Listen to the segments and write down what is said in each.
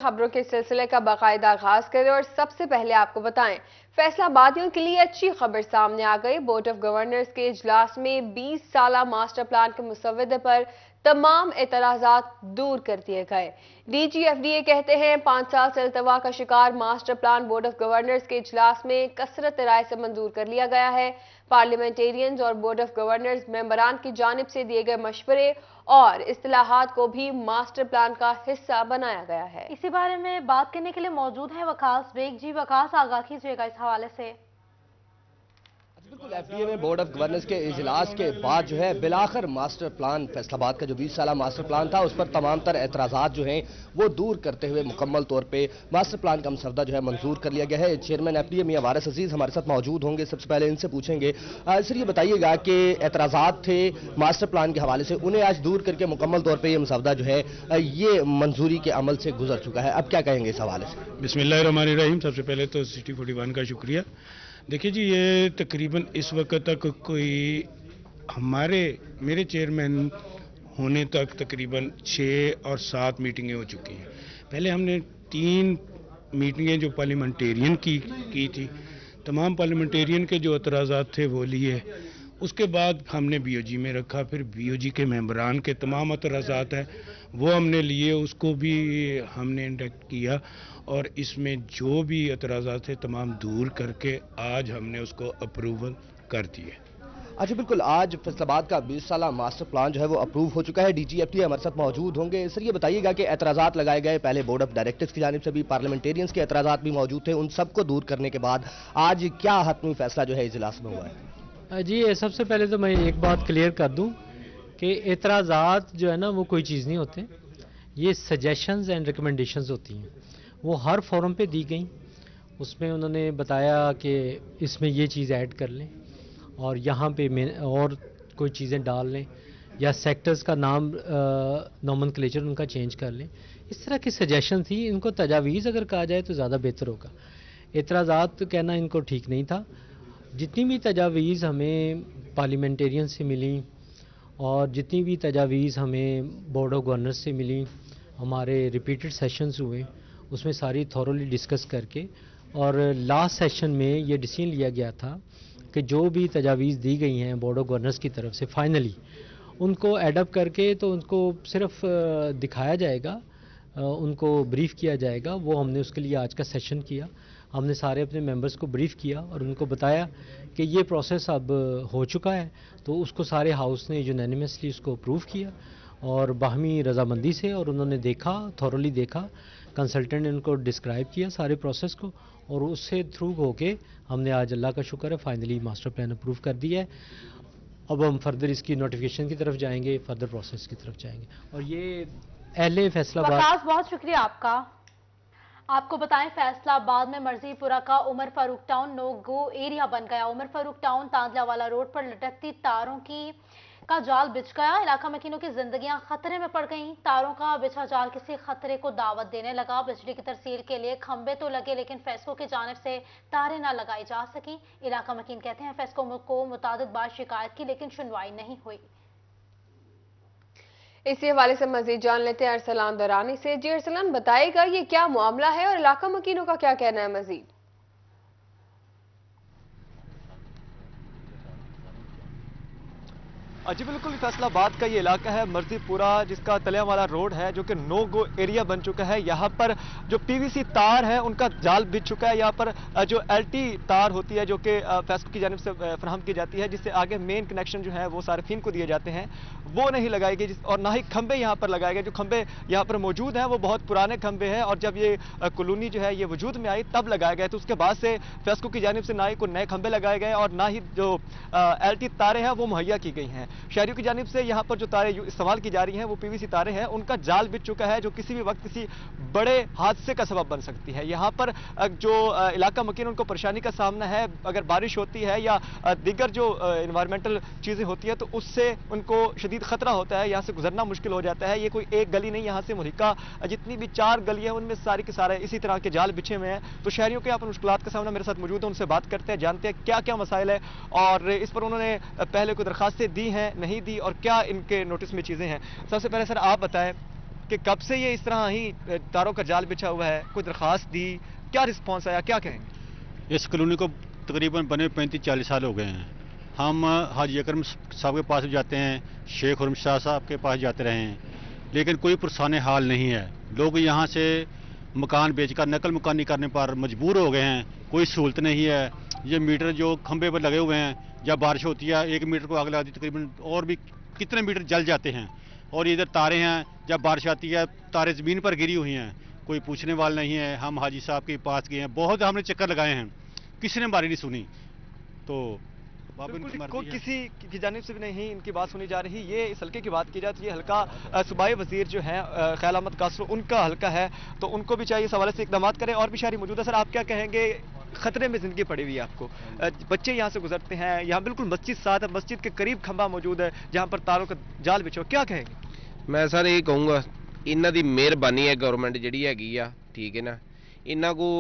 خبروں کے سلسلے کا باقاعدہ آغاز کریں اور سب سے پہلے آپ کو بتائیں فیصلہ آبادیوں کے لیے اچھی خبر سامنے آ گئی۔ بورڈ آف گورنرز کے اجلاس میں 20 سالہ ماسٹر پلان کے مسودے پر تمام اعتراضات دور کر دیے گئے۔ D G F D A کہتے ہیں 5 سال سے التوا کا شکار master plan board of governors کے اجلاس میں کثرت رائے سے منظور کر لیا گیا ہے۔ پارلیمنٹیرینز اور بورڈ آف گورنرز ممبران کی جانب سے دیے گئے مشورے اور اصطلاحات کو بھی ماسٹر پلان کا حصہ بنایا گیا ہے۔ اسی بارے میں بات کرنے کے لیے موجود ہیں وقاص بیگ جی۔ وقاص، آگاہ کیجیے گا اس حوالے سے۔ بالکل ایف ڈی اے میں بورڈ آف گورنرز کے اجلاس کے بعد جو ہے بلاخر ماسٹر پلان فیصل آباد کا جو 20 سالہ ماسٹر پلان تھا اس پر تمام تر اعتراضات جو ہیں وہ دور کرتے ہوئے مکمل طور پہ ماسٹر پلان کا مسودہ جو ہے منظور کر لیا گیا ہے۔ چیئرمین ایف ڈی اے میاں وارث عزیز ہمارے ساتھ موجود ہوں گے۔ سب سے پہلے ان سے پوچھیں گے سر، یہ بتائیے گا کہ اعتراضات تھے ماسٹر پلان کے حوالے سے، انہیں آج دور کر کے مکمل طور پہ یہ مسودہ جو ہے یہ منظوری کے عمل سے گزر چکا ہے، اب کیا کہیں گے اس حوالے سے؟ بسم اللہ الرحمن الرحیم۔ سب سے پہلے تو سٹی 41 کا شکریہ۔ دیکھیے جی، یہ تقریباً اس وقت تک کوئی میرے چیئرمین ہونے تک تقریباً 6 اور 7 میٹنگیں ہو چکی ہیں۔ پہلے ہم نے 3 میٹنگیں جو پارلیمنٹیرین کی تھی، تمام پارلیمنٹیرین کے جو اعتراضات تھے وہ لیے۔ اس کے بعد ہم نے بی او جی میں رکھا، پھر بی او جی کے ممبران کے تمام اعتراضات ہیں وہ ہم نے لیے، اس کو بھی ہم نے انڈکٹ کیا اور اس میں جو بھی اعتراضات تھے تمام دور کر کے آج ہم نے اس کو اپروول کر دیے۔ اچھا، بالکل آج فیصل آباد کا 20 سالہ ماسٹر پلان جو ہے وہ اپروو ہو چکا ہے۔ ڈی جی ایف ٹی ہمارے ساتھ موجود ہوں گے۔ سر، یہ بتائیے گا کہ اعتراضات لگائے گئے، پہلے بورڈ آف ڈائریکٹرز کی جانب سے بھی، پارلیمنٹیرینز کے اعتراضات بھی موجود تھے، ان سب کو دور کرنے کے بعد آج کیا حتمی فیصلہ جو ہے اجلاس میں ہوا ہے؟ جی، سب سے پہلے تو میں ایک بات کلیئر کر دوں کہ اعتراضات جو ہے نا وہ کوئی چیز نہیں ہوتے، یہ سجیشنز اینڈ ریکمنڈیشنز ہوتی ہیں، وہ ہر فورم پہ دی گئیں۔ اس میں انہوں نے بتایا کہ اس میں یہ چیز ایڈ کر لیں اور یہاں پہ اور کوئی چیزیں ڈال لیں یا سیکٹرز کا نام نومنکلیچر ان کا چینج کر لیں، اس طرح کی سجیشن تھی۔ ان کو تجاویز اگر کہا جائے تو زیادہ بہتر ہوگا، اعتراضات کہنا ان کو ٹھیک نہیں تھا۔ جتنی بھی تجاویز ہمیں پارلیمنٹیرین سے ملیں اور جتنی بھی تجاویز ہمیں بورڈ آف گورنرز سے ملیں، ہمارے ریپیٹڈ سیشنز ہوئے، اس میں ساری تھورولی ڈسکس کر کے اور لاسٹ سیشن میں یہ ڈیسیژن لیا گیا تھا کہ جو بھی تجاویز دی گئی ہیں بورڈ آف گورنرز کی طرف سے فائنلی ان کو ایڈ اپ کر کے تو ان کو صرف دکھایا جائے گا، ان کو بریف کیا جائے گا۔ وہ ہم نے اس کے لیے آج کا سیشن کیا، ہم نے سارے اپنے ممبرز کو بریف کیا اور ان کو بتایا کہ یہ پروسیس اب ہو چکا ہے، تو اس کو سارے ہاؤس نے یونینیمسلی اس کو اپروو کیا اور باہمی رضامندی سے، اور انہوں نے دیکھا، تھورولی دیکھا، کنسلٹنٹ نے ان کو ڈسکرائب کیا سارے پروسیس کو، اور اس سے تھرو ہو کے ہم نے آج اللہ کا شکر ہے فائنلی ماسٹر پلان اپروو کر دیا ہے۔ اب ہم فردر اس کی نوٹیفیکیشن کی طرف جائیں گے، فردر پروسیس کی طرف جائیں گے، اور یہ اہل فیصلہ آباد۔ بہت شکریہ آپ کا۔ آپ کو بتائیں فیصلہ آباد میں مرضی پورہ کا عمر فاروق ٹاؤن نو گو ایریا بن گیا۔ عمر فاروق ٹاؤن تاندلہ والا روڈ پر لٹکتی تاروں کا جال بچھ گیا، علاقہ مکینوں کی زندگیاں خطرے میں پڑ گئیں۔ تاروں کا بچھا جال کسی خطرے کو دعوت دینے لگا۔ بجلی کی ترسیل کے لیے کھمبے تو لگے لیکن فیسکو کی جانب سے تاریں نہ لگائی جا سکیں۔ علاقہ مکین کہتے ہیں فیسکو کو متعدد بار شکایت کی لیکن سنوائی نہیں ہوئی۔ اسی حوالے سے مزید جان لیتے ہیں ارسلان دورانی سے۔ جی ارسلان، بتائے گا یہ کیا معاملہ ہے اور علاقہ مکینوں کا کیا کہنا ہے مزید؟ جی بالکل، فیصل آباد کا یہ علاقہ ہے مرضی پورہ، جس کا تلیہ والا روڈ ہے جو کہ نو گو ایریا بن چکا ہے۔ یہاں پر جو پی وی سی تار ہے ان کا جال بچھ چکا ہے۔ یہاں پر جو ایل ٹی تار ہوتی ہے جو کہ فیسکو کی جانب سے فراہم کی جاتی ہے، جس سے آگے مین کنیکشن جو ہے وہ صارفین کو دیے جاتے ہیں، وہ نہیں لگائی گئی، اور نہ ہی کھمبے یہاں پر لگائے گئے۔ جو کھمبے یہاں پر موجود ہیں وہ بہت پرانے کھمبے ہیں، اور جب یہ کالونی جو ہے یہ وجود میں آئی تب لگائے گئے، تو اس کے بعد سے فیسکو کی جانب سے نہ ہی کوئی نئے کھمبے لگائے گئے اور نہ ہی جو ایل ٹی تاریں ہیں وہ مہیا کی گئی ہیں۔ شہریوں کی جانب سے یہاں پر جو تاریں استعمال کی جا رہی ہیں وہ پی وی سی تاریں ہیں، ان کا جال بچ چکا ہے جو کسی بھی وقت کسی بڑے حادثے کا سبب بن سکتی ہے۔ یہاں پر جو علاقہ مکین ان کو پریشانی کا سامنا ہے، اگر بارش ہوتی ہے یا دیگر جو انوائرمنٹل چیزیں ہوتی ہیں تو اس سے ان کو شدید خطرہ ہوتا ہے، یہاں سے گزرنا مشکل ہو جاتا ہے۔ یہ کوئی ایک گلی نہیں، یہاں سے مہلکہ جتنی بھی 4 گلیاں ان میں ساری کے سارے اسی طرح کے جال بچھے ہوئے ہیں۔ تو شہریوں کے یہاں پر مشکلات کا سامنا میرے ساتھ موجود ہیں، ان سے بات کرتے ہیں، جانتے ہیں کیا کیا مسائل ہے اور اس پر انہوں نے پہلے کوئی درخواستیں دی ہیں نہیں دی اور کیا ان کے نوٹس میں چیزیں ہیں۔ سب سے پہلے سر آپ بتائیں کہ कब से ये इस तरह ही तारों का जाल बिछा हुआ है, कोई दरखास्त दी, क्या रिस्पॉन्स आया, क्या कहेंगे? इस कॉलोनी को तकरीबन बने 35-40 साल हो गए हैं। हम हाजी अकरम साहब के पास भी जाते हैं, शेख खुर्रम शाह साहब के पास जाते रहे हैं, लेकिन कोई पुरसान हाल नहीं है। लोग यहाँ से मकान बेचकर नकल मकानी करने पर मजबूर हो गए हैं, कोई सहूलत नहीं है। ये मीटर जो खंबे पर लगे हुए हैं, जब बारिश होती है 1 मीटर को आग लगा दी, तकरीबन और भी कितने मीटर जल जाते हैं। और इधर तारे हैं, जब बारिश आती है तारे ज़मीन पर गिरी हुई हैं, कोई पूछने वाला नहीं है। हम हाजी साहब के पास गए हैं, बहुत हमने चक्कर लगाए हैं, किसी ने हमारी नहीं सुनी। तो किसी की जानिब से भी नहीं इनकी बात सुनी जा रही। ये इस हल्के की बात की जाए तो ये हल्का सूबाई वजीर जो है ख्याल अहमद कासरो, उनका हल्का है, तो उनको भी चाहिए इस हवाले से इकदाम करें। और भी शहरी मौजूद है। सर, आप क्या कहेंगे, खतरे में जिंदगी पड़ी हुई है आपको, बच्चे यहाँ से गुजरते हैं, यहाँ बिल्कुल मस्जिद साथ है, मस्जिद के करीब खंबा मौजूद है जहाँ पर तारों का जाल बिछो, क्या कहेंगे? मैं सर ये कहूँगा इन्हों की मेहरबानी है, गवर्नमेंट जी हैगी आ, ठीक है ना। इन्हों को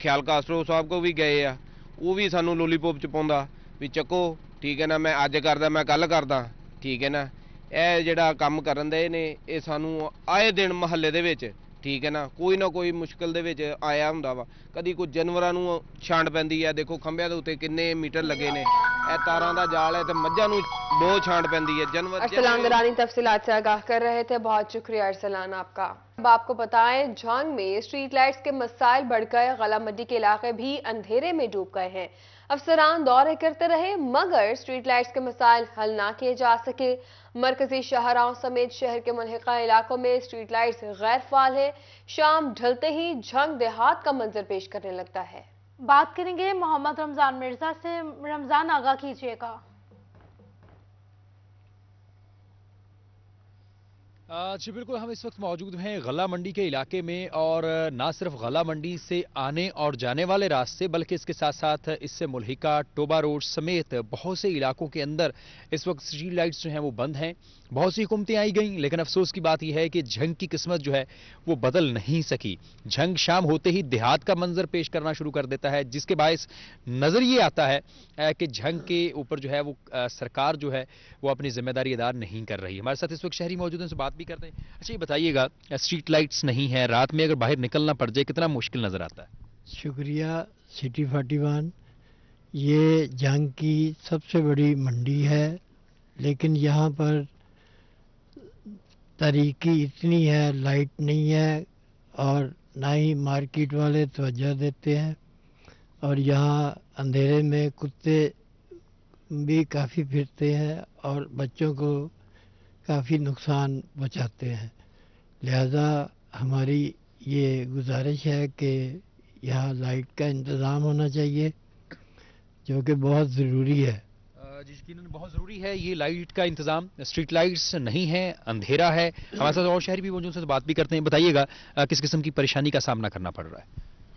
ख्याल कासरो साहब को भी गए आ, वो भी सानू लोलीपॉप च पाउंदा भी चको, ठीक है ना, मैं अज करदा मैं कल करदा, ठीक है ना। यह जिहड़ा काम करन दे ने ये सानू आए दिन महल्ले दे विच, ठीक है ना कोई मुश्किल दे विच आया हुंदा वा। कदी कोई जानवरां नूं छांड पैंदी है, देखो खंभिਆਂ ਦੇ ਉੱਤੇ किन्ने मीटर लगे ने, ਇਹ तारां दा जाल है, ते मੱਝਾਂ नूं बहुत छांड पैंदी है। जानवर अरसलान दरानी तफसीलात से आगाह कर रहे थे, बहुत शुक्रिया अरसलान आपका। अब आपको बताएं, झंग में स्ट्रीट लाइट्स के मसाइल बढ़ गए, गला मंडी के इलाके भी अंधेरे में डूब गए हैं। अफसरान दौरे करते रहे मगर स्ट्रीट लाइट्स के मसाइल हल ना किए जा सके। मरकजी शाहराहों समेत शहर के मुल्हिका इलाकों में स्ट्रीट लाइट्स गैर फाल है। शाम ढलते ही झंग देहात का मंजर पेश करने लगता है। बात करेंगे मोहम्मद रमजान मिर्जा से। रमजान, आगाह कीजिएगा। जी बिल्कुल, हम इस वक्त मौजूद हैं गला मंडी के इलाके में, और ना सिर्फ गला मंडी से आने और जाने वाले रास्ते बल्कि इसके साथ साथ इससे मुल्हिका टोबा रोड समेत बहुत से इलाकों के अंदर इस वक्त स्ट्रीट लाइट्स जो हैं वो बंद हैं। बहुत सी हुकूमतें आई गई, लेकिन अफसोस की बात यह है कि झंग की किस्मत जो है वो बदल नहीं सकी। झंग शाम होते ही देहात का मंजर पेश करना शुरू कर देता है, जिसके बायस नजर ये आता है कि झंग के ऊपर जो है वो सरकार जो है वो अपनी जिम्मेदारी अदा नहीं कर रही। हमारे साथ इस वक्त शहरी मौजूद हैं, उनसे बात भी करते हैं। अच्छा, ये बताइएगा, स्ट्रीट लाइट्स नहीं है, रात में अगर बाहर निकलना पड़ जाए कितना मुश्किल नजर आता है? शुक्रिया। सिटी 41 ये झंग की सबसे बड़ी मंडी है, लेकिन यहाँ पर तारीकी इतनी है, लाइट नहीं है और ना ही मार्केट वाले तवज्जो देते हैं, और यहाँ अंधेरे में कुत्ते भी काफ़ी फिरते हैं और बच्चों को काफ़ी नुकसान पहुँचाते हैं। लिहाजा हमारी ये गुजारिश है कि यहाँ लाइट का इंतज़ाम होना चाहिए, जो कि बहुत ज़रूरी है। जी यकीनन बहुत ज़रूरी है ये लाइट का इंतज़ाम। स्ट्रीट लाइट्स नहीं है, अंधेरा है। हमारे साथ और शहरी भी मौजूद से बात भी करते हैं। बताइएगा किस किस्म की परेशानी का सामना करना पड़ रहा है?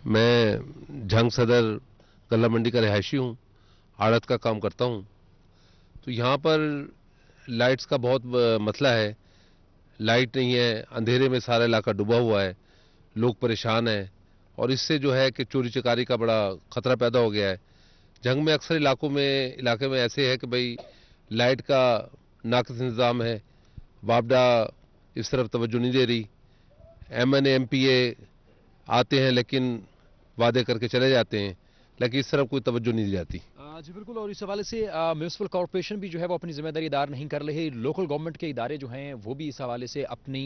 मैं झंग सदर गला मंडी का रिहायशी हूँ, आड़त का काम करता हूँ। तो यहाँ पर लाइट्स का बहुत मसला है, लाइट नहीं है, अंधेरे में सारा इलाका डूबा हुआ है, लोग परेशान हैं, और इससे जो है कि चोरी चकारी का बड़ा ख़तरा पैदा हो गया है। झंग में अक्सर इलाके में ऐसे है कि भाई लाइट का नाक़िस इंतज़ाम है, वापडा इस तरफ तवज्जो नहीं दे रही, MNA MPA आते हैं लेकिन वादे करके चले जाते हैं, लेकिन इस तरफ कोई तवज्जो नहीं दी जाती। जी बिल्कुल, और इस हवाले से म्यूनसिपल कॉर्पोरेशन भी जो है वो अपनी जिम्मेदारी अदा नहीं कर रहे। लोकल गवर्नमेंट के इदारे जो हैं वो भी इस हवाले से अपनी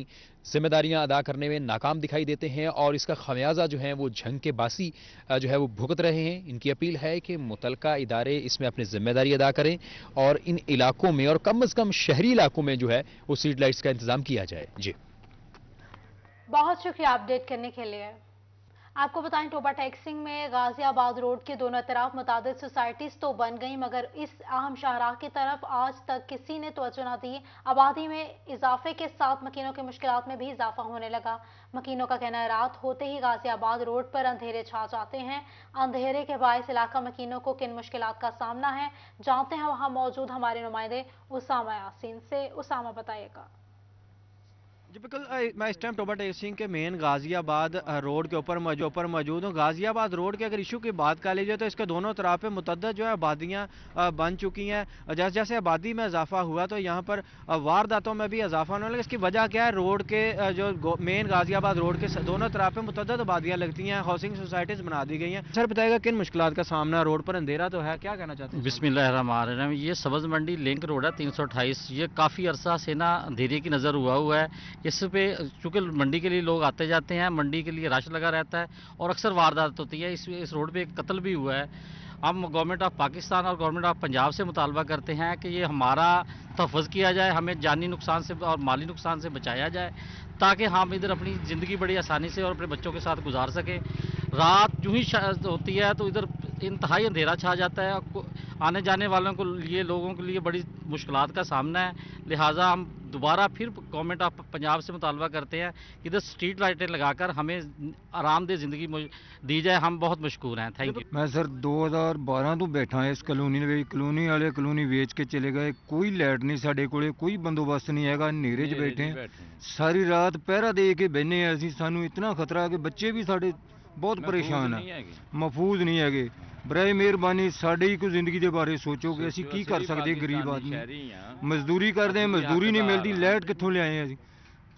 जिम्मेदारियां अदा करने में नाकाम दिखाई देते हैं, और इसका खमियाजा जो है वो झंग के बासी जो है वो भुगत रहे हैं। इनकी अपील है कि मुतलका इदारे इसमें अपनी जिम्मेदारी अदा करें और इन इलाकों में, और कम अज़ कम शहरी इलाकों में जो है वो स्ट्रीट लाइट्स का इंतज़ाम किया जाए। जी बहुत शुक्रिया अपडेट करने के लिए। आपको बताएं, टोबा टैक्सिंग में गाजियाबाद रोड के दोनों तरफ मुतादिद सोसाइटीज़ तो बन गई, मगर इस अहम शाहराह की तरफ आज तक किसी ने तवज्जो न दी। आबादी में इजाफे के साथ मकीनों की मुश्किलात में भी इजाफा होने लगा। मकीनों का कहना है रात होते ही गाजियाबाद रोड पर अंधेरे छा जाते हैं। अंधेरे के बायस इलाका मकीनों को किन मुश्किलात का सामना है, जानते हैं वहाँ मौजूद हमारे नुमाइंदे उसामा यासीन से। उसामा, बताइएगा। जी बिल्कुल, मैं इस टाइम टोबा टेक्सिंग के मेन गाजी आबाद रोड के ऊपर मौजूद हूँ। गाजी आबाद रोड के अगर इशू की बात कर लीजिए तो इसके दोनों तरफ पे मुतअद्दिद जो है आबादियाँ बन चुकी हैं। जैसे जैसे आबादी में इजाफा हुआ तो यहाँ पर वारदातों में भी इजाफा होने लगा। इसकी वजह क्या है? रोड के जो मेन गाजी आबाद रोड के दोनों तरफ पे मुतअद्दिद आबादियाँ लगती हैं, हाउसिंग सोसाइटीज़ बना दी गई हैं। सर बताएगा किन मुश्किलात का सामना, रोड पर अंधेरा तो है, क्या कहना चाहते हैं? बिस्मिल्लाहिर्रहमानिर्रहीम। ये सब्ज़ मंडी लिंक रोड है 328, ये काफ़ी अरसा से ना अंधेरे की नज़र हुआ है। इस पे चूँकि मंडी के लिए लोग आते जाते हैं, मंडी के लिए रश लगा रहता है और अक्सर वारदात होती है। इस रोड पे एक कत्ल भी हुआ है। हम गवर्नमेंट ऑफ पाकिस्तान और गवर्नमेंट ऑफ पंजाब से मुतालबा करते हैं कि ये हमारा तहफ़्फ़ुज़ किया जाए, हमें जानी नुकसान से और माली नुकसान से बचाया जाए, ताकि हम इधर अपनी ज़िंदगी बड़ी आसानी से और अपने बच्चों के साथ गुजार सकें। रात यूँ ही होती है तो इधर इंतहाई अंधेरा छा जाता है। आने जाने वालों को लिए लोगों के लिए बड़ी मुश्किलात का सामना है। लिहाजा हम दोबारा फिर गवर्नमेंट ऑफ पंजाब से मुतालबा करते हैं कि इधर स्ट्रीट लाइटें लगाकर हमें आरामदेह ज़िंदगी दी जाए। हम बहुत मशकूर हैं। Thank you. मैं सर 2012 तो बैठा है इस कलोनी कलोनी वाले कलोनी वेच के चले गए। कोई लाइट नहीं साढ़े कोले, कोई बंदोबस्त नहीं है। नेरे च बैठे हैं, सारी रात पहरा दे के बहने हैं। सानू इतना खतरा है कि बच्चे भी साढ़े बहुत परेशान है, महफूज नहीं है। बराए मेहरबानी साढ़े ही कोई जिंदगी के बारे सोचो कि असी की कर सकते। गरीब आदमी मजदूरी करते हैं, मजदूरी नहीं मिलती, लाइट कितों ले आए हैं।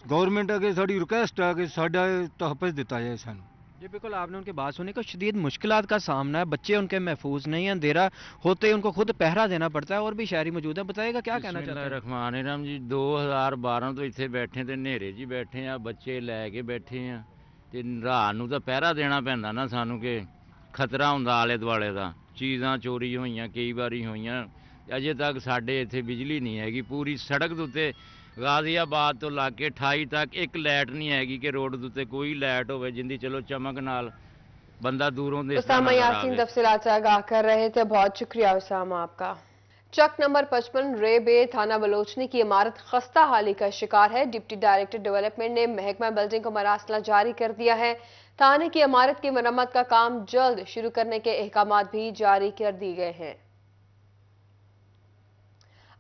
गवर्नमेंट अगे साड़ी रिक्वेस्ट है कि साडा तहफ़्फ़ुज़ दिता जाए सानू। जी बिल्कुल, आपने उनकी बात सुनी कि शदीद मुश्किलात का सामना है, बच्चे उनके महफूज नहीं हैं, अंधेरा होते ही उनको खुद पहरा देना पड़ता है। और भी शहरी मौजूद है, बताएगा क्या कहना चाहते हैं? रहमान जी 2012 तो इतने बैठे थे, नेरे जी बैठे हैं, बच्चे लैके बैठे हैं ਤੇ ਰਾਤ ਨੂੰ ਤਾਂ ਪਹਿਰਾ ਦੇਣਾ ਪੈਂਦਾ ਨਾ ਸਾਨੂੰ ਕਿ ਖਤਰਾ ਹੁੰਦਾ ਆਲੇ ਦੁਆਲੇ ਦਾ। ਚੀਜ਼ਾਂ ਚੋਰੀ ਹੋਈਆਂ ਕਈ ਵਾਰੀ ਹੋਈਆਂ। ਅਜੇ ਤੱਕ ਸਾਡੇ ਇੱਥੇ ਬਿਜਲੀ ਨਹੀਂ ਹੈਗੀ। ਪੂਰੀ ਸੜਕ ਦੇ ਉੱਤੇ ਗਾਜ਼ੀਆਬਾਦ ਤੋਂ ਲਾ ਕੇ 28 ਤੱਕ ਇੱਕ ਲਾਈਟ ਨਹੀਂ ਹੈਗੀ ਕਿ ਰੋਡ ਦੇ ਉੱਤੇ ਕੋਈ ਲਾਈਟ ਹੋਵੇ ਜਿੰਦੀ ਚਲੋ ਚਮਕ ਨਾਲ ਬੰਦਾ दूरों ਦੇ उसामा यासीन तफसीलात से आगाह कर रहे थे। बहुत शुक्रिया उसामा आपका। चक नंबर 55 रेबे थाना बलोचनी की इमारत खस्ता हाली का शिकार है। डिप्टी डायरेक्टर डेवलपमेंट ने महकमा बिल्डिंग को मरासला जारी कर दिया है। थाने की इमारत की मरम्मत का काम जल्द शुरू करने के अहकामात भी जारी कर दिए गए हैं।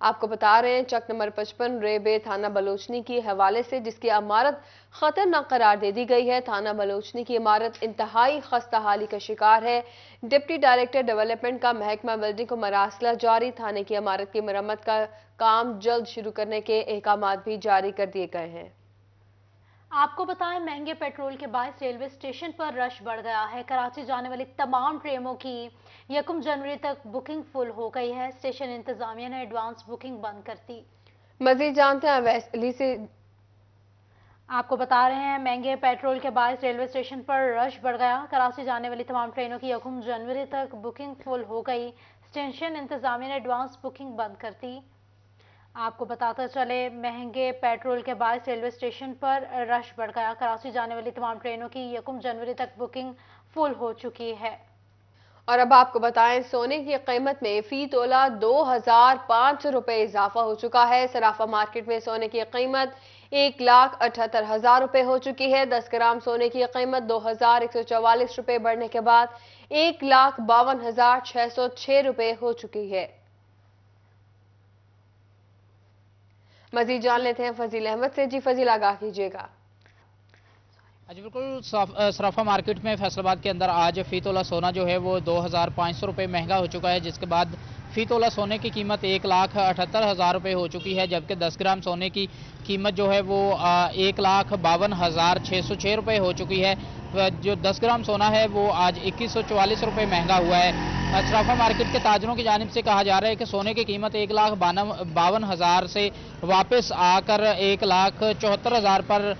आपको बता रहे हैं चक नंबर 55 रेबे थाना बलोचनी की हवाले से, जिसकी इमारत खतरनाक करार दे दी गई है। थाना बलोचनी की इमारत इंतहाई खस्ता हाली का शिकार है। डिप्टी डायरेक्टर डेवलपमेंट का महकमा बिल्डिंग को मरासला जारी। थाने की इमारत की मरम्मत का काम जल्द शुरू करने के अहकामात भी जारी कर दिए गए हैं। आपको बताएं, महंगे पेट्रोल के बायस रेलवे स्टेशन पर रश बढ़ गया है। कराची जाने वाली तमाम ट्रेनों की 1 जनवरी तक बुकिंग फुल हो गई है। स्टेशन इंतजामिया ने एडवांस बुकिंग बंद कर दी। मजीद जानते हैं वैसली से। आपको बता रहे हैं, महंगे पेट्रोल के बायस रेलवे स्टेशन पर रश बढ़ गया। कराची जाने वाली तमाम ट्रेनों की 1 जनवरी तक बुकिंग फुल हो गई। स्टेशन इंतजामिया ने एडवांस बुकिंग बंद कर दी। आपको बताते चले, महंगे पेट्रोल के बायस रेलवे स्टेशन पर रश बढ़ गया। कराची जाने वाली तमाम ट्रेनों की 1 जनवरी तक बुकिंग फुल हो चुकी है। और अब आपको बताएं, सोने की कीमत में फी तोला 2500 रुपए इजाफा हो चुका है। सराफा मार्केट में सोने की कीमत 1,78,000 रुपए हो चुकी है। 10 ग्राम सोने की कीमत 2,144 रुपए बढ़ने के बाद 1,52,606 रुपए हो चुकी है। मजीद जान लेते हैं फजील अहमद से। जी फजील, आगाह कीजिएगा। जी बिल्कुल, सराफा मार्केट में फैसलाबाद के अंदर आज फी तोला सोना जो है वो 2,500 रुपए महंगा हो चुका है, जिसके बाद फी तोला सोने की कीमत 1,78,000 रुपए हो चुकी है। जबकि 10 ग्राम सोने की कीमत जो है वो 1,52,606 रुपए हो चुकी है। जो 10 ग्राम सोना है वो आज 2,144 रुपए महंगा हुआ है। सराफा मार्केट के ताजरों की जानिब से कहा जा रहा है कि सोने की कीमत 1,52,000 से वापस आकर 1,74,000 पर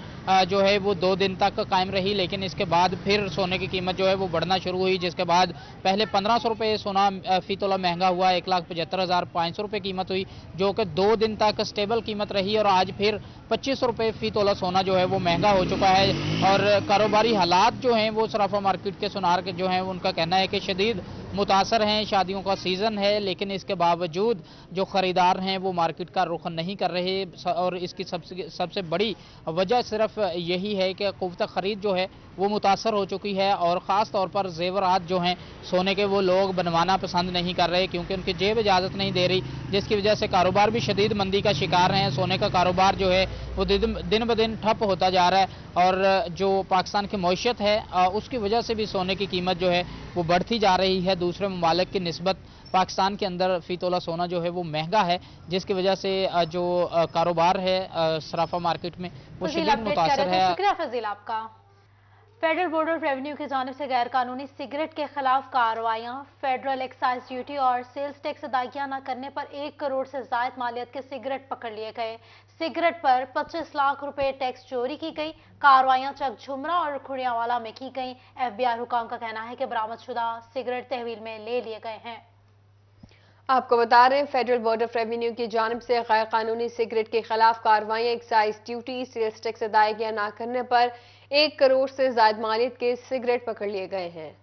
जो है वो 2 दिन तक कायम रही, लेकिन इसके बाद फिर सोने की कीमत जो है वो बढ़ना शुरू हुई, जिसके बाद पहले 1,500 रुपये सोना फी तोला महंगा हुआ, 1,75,500 रुपये कीमत हुई, जो कि 2 दिन तक स्टेबल कीमत रही, और आज फिर 2500 रुपये फी तोला सोना जो है वो महंगा हो चुका है। और कारोबारी हालात जो हैं वो सराफा मार्केट के सुनार के जो हैं उनका कहना है कि शदीद मुतासर हैं। शादियों का सीज़न है, लेकिन इसके बावजूद जो ख़रीदार हैं वो मार्केट का रुख नहीं कर रहे, और इसकी सबसे बड़ी वजह सिर्फ सिर्फ यही है कि क़ुव्वत ख़रीद जो है वो मुतासर हो चुकी है और ख़ास तौर पर ज़ेवरात जो हैं सोने के वो लोग बनवाना पसंद नहीं कर रहे क्योंकि उनकी जेब इजाज़त नहीं दे रही, जिसकी वजह से कारोबार भी शदीद मंदी का शिकार हैं। सोने का कारोबार जो है वो दिन ब दिन ठप होता जा रहा है और जो पाकिस्तान की मईशत है उसकी वजह से भी सोने की कीमत जो है वो बढ़ती जा रही है। दूसरे ममालिक की निस्बत पाकिस्तान के अंदर फ़ी तोला सोना जो है वो महंगा है, जिसकी वजह से जो कारोबार है सराफा मार्केट में वो शदीद मुतासर है। शुक्रिया फजील आपका। फेडरल बोर्ड ऑफ रेवेन्यू की जानिब से गैर कानूनी सिगरेट के खिलाफ कार्रवाइयाँ, फेडरल एक्साइज ड्यूटी और सेल्स टैक्स अदायगियाँ न करने पर 1 करोड़ से ज़ायद मालियत के सिगरेट पकड़ लिए गए। सिगरेट पर 25 लाख रुपए टैक्स चोरी की गई। कार्रवाइयाँ चक झुमरा और खुड़ियावाला में की गई। FBI हुकाम का कहना है कि बरामदशुदा सिगरेट तहवील में ले लिए गए हैं। आपको बता रहे हैं फेडरल बोर्ड ऑफ रेवेन्यू की जानिब से गैर कानूनी सिगरेट के खिलाफ कार्रवाइयाँ, एक्साइज ड्यूटी, सेल्स टैक्स अदायगियाँ न करने पर 1 करोड़ से ज्यादा मालियत के सिगरेट पकड़ लिए गए हैं।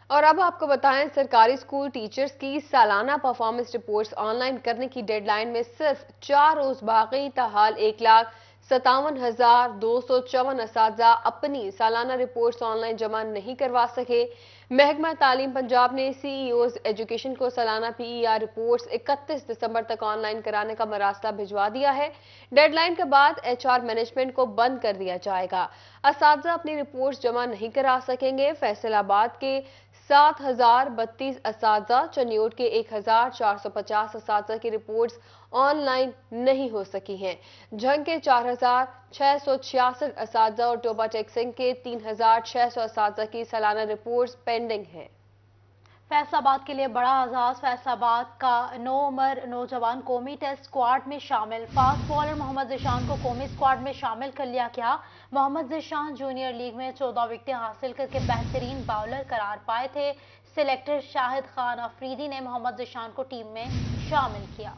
और अब आपको बताएं, सरकारी स्कूल टीचर्स की सालाना परफॉर्मेंस रिपोर्ट्स ऑनलाइन करने की डेडलाइन में सिर्फ 4 रोज बाकी। ताहाल 1,57,254 असातिज़ा अपनी सालाना रिपोर्ट्स ऑनलाइन जमा नहीं करवा सके। महकमा तालीम पंजाब ने CEOs एजुकेशन को सालाना PER रिपोर्ट्स 31 दिसंबर तक ऑनलाइन कराने का मरासला भिजवा दिया है। डेडलाइन के बाद HR मैनेजमेंट को बंद कर दिया जाएगा। असातिज़ा अपनी रिपोर्ट्स जमा नहीं करा सकेंगे। फैसलाबाद के 7,032 असातिज़ा, चन्योट के 1,450 असातिज़ा की रिपोर्ट्स ऑनलाइन नहीं हो सकी हैं। झंग के 4,666 असातिज़ा और टोबा टेक्सिंग के 3,600 असातिज़ा की सालाना रिपोर्ट्स पेंडिंग हैं। फैसलाबाद के लिए बड़ा आगाज। फैसलाबाद का 9 उम्र नौजवान कौमी टेस्ट स्क्वाड में शामिल। फास्ट बॉलर मोहम्मद ज़ीशान को कौमी स्क्वाड में शामिल कर लिया गया। मोहम्मद ज़ीशान जूनियर लीग में 14 विकेटें हासिल करके बेहतरीन बाउलर करार पाए थे। सिलेक्टर शाहिद खान अफरीदी ने मोहम्मद ज़ीशान को टीम में शामिल किया।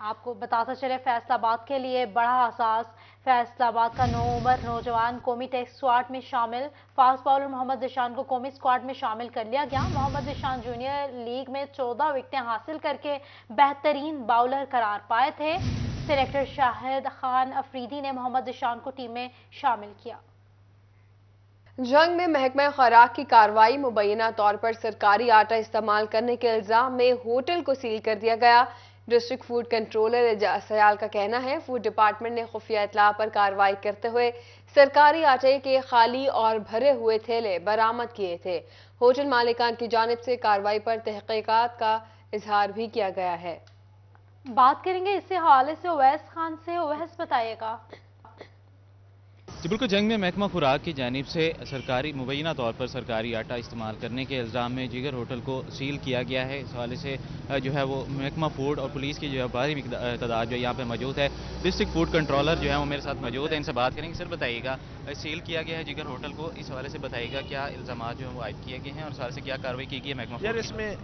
आपको बताता चले फैसलाबाद के लिए बड़ा आगाज। फैसलाबाद का 9 उम्र नौजवान कौमी टेस्ट स्क्वाड में शामिल। फास्ट बॉलर मोहम्मद ज़ीशान को कौमी स्क्वाड में शामिल कर लिया गया। मोहम्मद ज़ीशान जूनियर लीग में 14 विकेटें हासिल करके बेहतरीन बाउलर करार पाए थे। सिलेक्टर शाहिद खान अफरीदी ने मोहम्मद ज़ीशान को टीम में शामिल किया। जंग में महकमा खुराक की कार्रवाई, मुबैना तौर पर सरकारी आटा इस्तेमाल करने के इल्जाम में होटल को सील कर दिया गया। District food controller Ejaz Sial का कहना है, फूड डिपार्टमेंट ने खुफिया इत्तला पर कार्रवाई करते हुए सरकारी आटे के खाली और भरे हुए थैले बरामद किए थे। होटल मालिकान की जानिब से कार्रवाई पर तहकीकात का इजहार भी किया गया है। बात करेंगे इसी हवाले से उवैस खान से। उवैस बताइएगा। जी बिल्कुल, जंग में महकमा खुराक की जानिब से सरकारी मुबैना तौर पर सरकारी आटा इस्तेमाल करने के इल्ज़ाम में जिगर होटल को सील किया गया है। इस हवाले से जो है वो महकमा फूड और पुलिस की जो है भारी तादाद जो यहाँ पे मौजूद है। डिस्ट्रिक्ट फूड कंट्रोलर जो है वो मेरे साथ मौजूद है, इनसे बात करेंगे। सर बताइएगा, सील किया गया है जिगर होटल को, इस हवाले से बताइएगा क्या इल्ज़ाम जो है वो आयद किए गए हैं और इस हवाले से क्या कार्रवाई की गई है महकमा यार इसमें।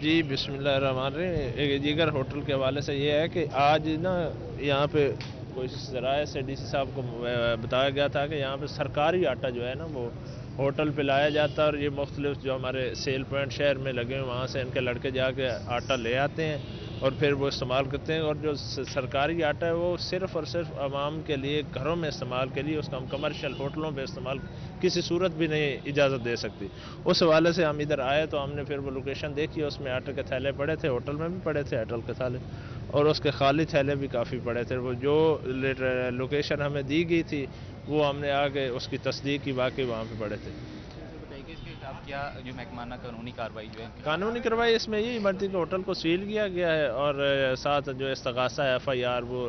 जी बिस्मिल्लाहिर्रहमानिर्रहीम। जिगर होटल के हवाले से ये है कि आज ना यहाँ पे कोई ज़राए से DC साहब को बताया गया था कि यहाँ पे सरकारी आटा जो है ना वो होटल पे लाया जाता है और ये मुख्तलिफ जो हमारे सेल पॉइंट शहर में लगे हैं वहाँ से इनके लड़के जाके आटा ले आते हैं और फिर वो इस्तेमाल करते हैं। और जो सरकारी आटा है वो सिर्फ़ और सिर्फ आवाम के लिए घरों में इस्तेमाल के लिए, उसका हम कमर्शियल होटलों पे इस्तेमाल किसी सूरत भी नहीं इजाज़त दे सकती। उस हवाले से हम इधर आए तो हमने फिर वो लोकेशन देखी, उसमें आटे के थैले पड़े थे, होटल में भी पड़े थे आटे के थैले और उसके खाली थैले भी काफ़ी पड़े थे। वो जो लोकेशन हमें दी गई थी वो हमने आगे उसकी तस्दीक की, वाकई वहाँ पे पड़े थे। क्या जो महकमाना कानूनी कार्रवाई जो है कानूनी कार्रवाई इसमें यही बनती कि होटल को सील किया गया है और साथ जो इस्तगासा है FIR वो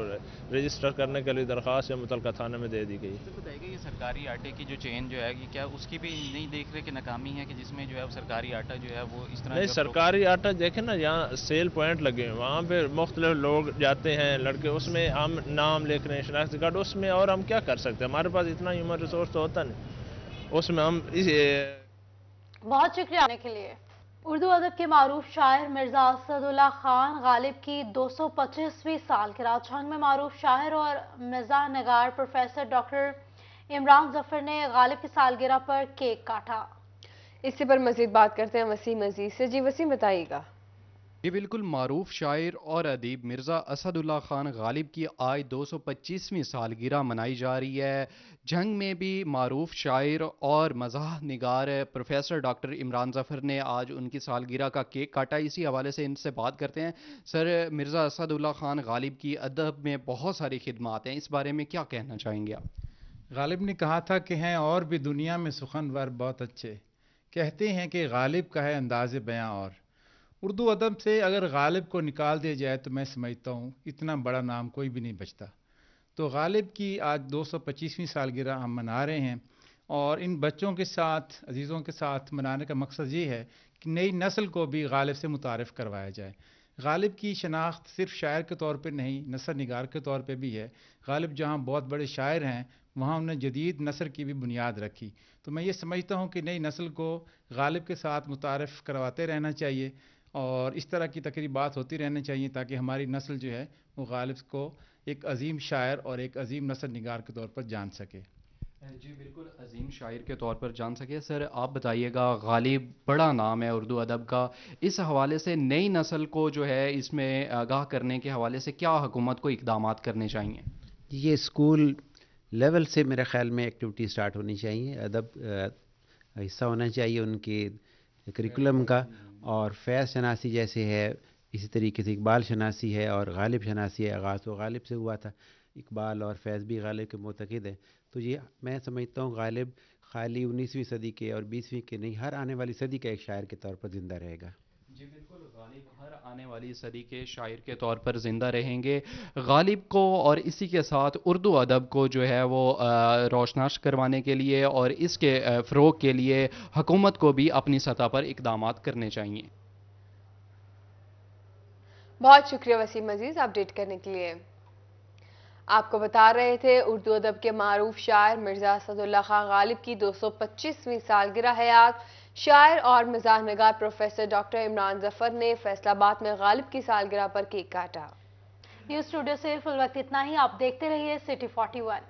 रजिस्टर करने के लिए दरख्वास्त मुतलका थाने में दे दी गई। तो बताइए ये सरकारी आटे की जो चेन जो है कि क्या उसकी भी नहीं देख रहे कि नाकामी है कि जिसमें जो है सरकारी आटा जो है वो इस तरह नहीं, सरकारी आटा देखें ना, यहाँ सेल पॉइंट लगे हैं, वहाँ पे मुख्तलिफ लोग जाते हैं लड़के, उसमें हम नाम लिख रहे हैं शनाख्ती कार्ड, उसमें और हम क्या कर सकते हैं, हमारे पास इतना ह्यूमन रिसोर्स तो होता नहीं, उसमें हम बहुत शुक्रिया आने के लिए। उर्दू अदब के मारूफ शायर मिर्जा असदुल्ला खान गालिब की 225वीं सालगिरह। जंग में मारूफ शायर और मिजाह नगार प्रोफेसर डॉक्टर इमरान जफर ने गालिब की सालगिरह पर केक काटा। इसी पर मजीद बात करते हैं वसीम अजीज से। जी वसीम बताइएगा। یہ بالکل معروف شاعر اور ادیب مرزا اسد اللہ خان غالب کی آج 225ویں سالگرہ منائی جا رہی ہے۔ جنگ میں بھی معروف شاعر اور مزاح نگار پروفیسر ڈاکٹر عمران ظفر نے آج ان کی سالگرہ کا کیک کاٹا۔ اسی حوالے سے ان سے بات کرتے ہیں۔ سر، مرزا اسد اللہ خان غالب کی ادب میں بہت ساری خدمات ہیں، اس بارے میں کیا کہنا چاہیں گے آپ؟ غالب نے کہا تھا کہ ہیں اور بھی دنیا میں سخنور بہت اچھے، کہتے ہیں کہ غالب کا ہے انداز بیاں اور اردو ادب سے اگر غالب کو نکال دیا جائے تو میں سمجھتا ہوں اتنا بڑا نام کوئی بھی نہیں بچتا۔ تو غالب کی آج 225ویں سالگرہ ہم منا رہے ہیں، اور ان بچوں کے ساتھ، عزیزوں کے ساتھ منانے کا مقصد یہ ہے کہ نئی نسل کو بھی غالب سے متعارف کروایا جائے۔ غالب کی شناخت صرف شاعر کے طور پہ نہیں، نثر نگار کے طور پہ بھی ہے۔ غالب جہاں بہت بڑے شاعر ہیں، وہاں انہوں نے جدید نثر کی بھی بنیاد رکھی۔ تو میں یہ سمجھتا ہوں کہ نئی نسل کو غالب کے ساتھ متعارف کرواتے رہنا چاہیے، اور اس طرح کی تقریبات ہوتی رہنی چاہیے تاکہ ہماری نسل جو ہے وہ غالب کو ایک عظیم شاعر اور ایک عظیم نثر نگار کے طور پر جان سکے۔ جی بالکل، عظیم شاعر کے طور پر جان سکے۔ سر، آپ بتائیے گا، غالب بڑا نام ہے اردو ادب کا، اس حوالے سے نئی نسل کو جو ہے اس میں آگاہ کرنے کے حوالے سے کیا حکومت کو اقدامات کرنے چاہیے؟ یہ اسکول لیول سے میرے خیال میں ایکٹیویٹی سٹارٹ ہونی چاہیے، ادب حصہ ہونا چاہیے ان کے کریکولم کا، اور فیض شناسی جیسے ہے، اسی طریقے سے اقبال شناسی ہے اور غالب شناسی ہے۔ آغاز تو غالب سے ہوا تھا، اقبال اور فیض بھی غالب کے معتقد ہیں۔ تو یہ میں سمجھتا ہوں غالب خالی 19ویں صدی کے اور 20ویں کے نہیں، ہر آنے والی صدی کا ایک شاعر کے طور پر زندہ رہے گا۔ جی بالکل، غالب ہر آنے والی صدی کے شاعر کے طور پر زندہ رہیں گے۔ غالب کو اور اسی کے ساتھ اردو ادب کو جو ہے وہ روشناس کروانے کے لیے اور اس کے فروغ کے لیے حکومت کو بھی اپنی سطح پر اقدامات کرنے چاہیے۔ بہت شکریہ وسیم عزیز اپڈیٹ کرنے کے لیے۔ آپ کو بتا رہے تھے اردو ادب کے معروف شاعر مرزا اسد اللہ خان غالب کی 225ویں سالگرہ ہے آج۔ شاعر اور مزاح نگار پروفیسر ڈاکٹر عمران ظفر نے فیصل آباد میں غالب کی سالگرہ پر کیک کاٹا۔ نیوز اسٹوڈیو سے فی الوقت اتنا ہی، آپ دیکھتے رہیے سٹی 41۔